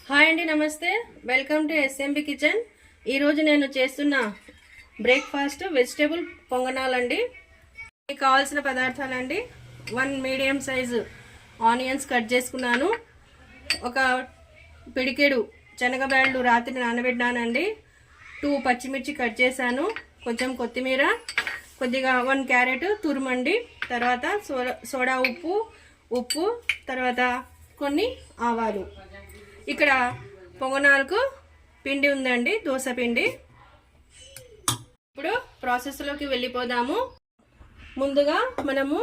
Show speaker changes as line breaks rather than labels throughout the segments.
Hi అండి, నమస్తే. Welcome to SMB kitchen. ఈరోజు నేను చేస్తున్న బ్రేక్ఫాస్ట్ వెజిటేబుల్ పొంగనాలండి. మీకు కావాల్సిన పదార్థాలండి: 1 మీడియం సైజు ఆనియన్స్ కట్ చేసుకున్నాను, ఒక పిడికెడు శనగబ్యాళ్ళు రాత్రి నానబెట్టినానండి, 2 పచ్చిమిర్చి కట్ చేశాను, కొంచెం కొత్తిమీర, కొద్దిగా 1 క్యారెట్ తురుమండి, తర్వాత సోడా ఉప్పు, తర్వాత కొన్ని ఆవాలు. ఇక్కడ పొంగనాలకు పిండి ఉందండి, దోశ పిండి. ఇప్పుడు ప్రాసెస్లోకి వెళ్ళిపోదాము. ముందుగా మనము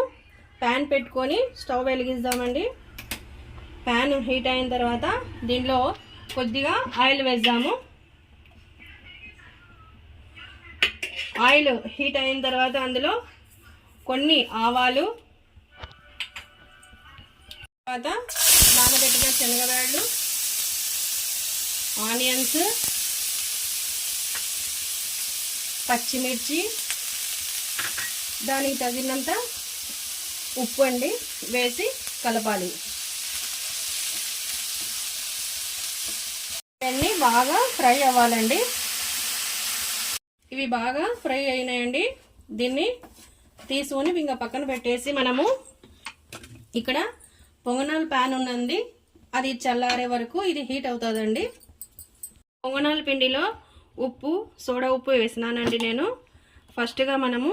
ప్యాన్ పెట్టుకొని స్టవ్ వెలిగిద్దామండి. ప్యాన్ హీట్ అయిన తర్వాత దీనిలో కొద్దిగా ఆయిల్ వేద్దాము. ఆయిల్ హీట్ అయిన తర్వాత అందులో కొన్ని ఆవాలు, తర్వాత నానబెట్టిన శనగబ్యాళ్ళు, ఆనియన్స్, పచ్చిమిర్చి, దానికి తగినంత ఉప్పు అండి వేసి కలపాలి. ఇవన్నీ బాగా ఫ్రై అవ్వాలండి. ఇవి బాగా ఫ్రై అయినాయండి. దీన్ని తీసుకొని ఇంకా పక్కన పెట్టేసి మనము ఇక్కడ పొంగనాల ప్యాన్ ఉన్నది, అది చల్లారే వరకు ఇది హీట్ అవుతుందండి. పొంగనాల పిండిలో ఉప్పు, సోడా ఉప్పు వేసినానండి నేను. ఫస్ట్గా మనము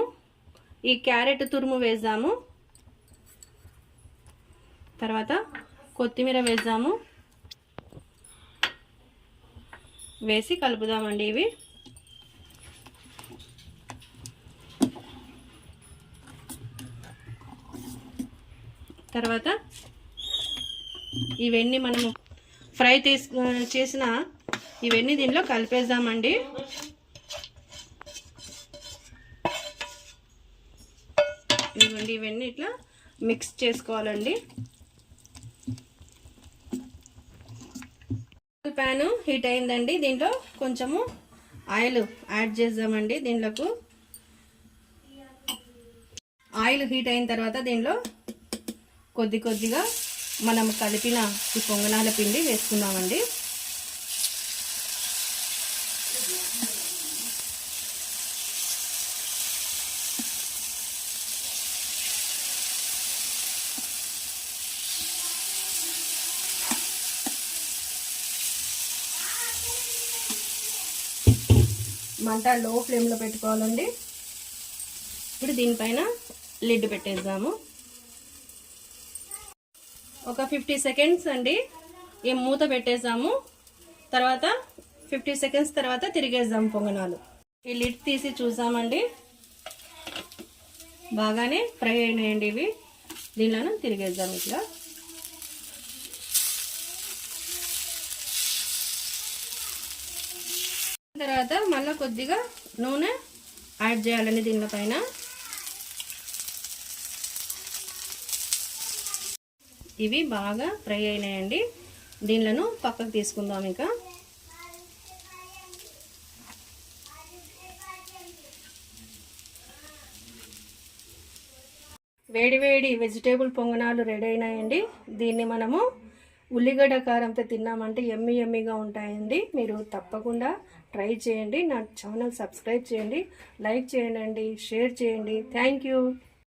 ఈ క్యారెట్ తురుము వేద్దాము, తర్వాత కొత్తిమీర వేద్దాము, వేసి కలుపుదామండి. ఇవి తర్వాత ఇవన్నీ మనము ఫ్రై చేసిన ఇవన్నీ దీనిలో కలిపేద్దామండి. ఇవన్నీ ఇట్లా మిక్స్ చేసుకోవాలండి. ప్యాన్ హీట్ అయిందండి, దీంట్లో కొంచెము ఆయిల్ యాడ్ చేద్దామండి. దీంట్లోకి ఆయిల్ హీట్ అయిన తర్వాత దీనిలో కొద్దిగా మనం కలిపిన ఈ పొంగనాల పిండి వేసుకుందామండి. మంట లో ఫ్లేమ్లో పెట్టుకోవాలండి. ఇప్పుడు దీనిపైన లిడ్ పెట్టేద్దాము. ఒక 50 సెకండ్స్ అండి ఈ మూత పెట్టేద్దాము. తర్వాత 50 సెకండ్స్ తర్వాత తిరిగేద్దాము పొంగనాలు. ఈ లిడ్ తీసి చూసామండి, బాగానే ఫ్రై అయినాయండి ఇవి. దీనిలో తిరిగేద్దాము ఇట్లా. తర్వాత మళ్ళీ కొద్దిగా నూనె యాడ్ చేయాలండి దీనిపైన. ఇవి బాగా ఫ్రై అయినాయండి, దీనిలను పక్కకు తీసుకుందాం. ఇంకా వేడి వెజిటేబుల్ పొంగనాలు రెడీ అయినాయండి. దీన్ని మనము ఉల్లిగడ్డ కారంతో తిన్నామంటే యమ్మీగా ఉంటాయండి. మీరు తప్పకుండా ట్రై చేయండి. నా ఛానల్ సబ్స్క్రైబ్ చేయండి, లైక్ చేయండి, షేర్ చేయండి. Thank you.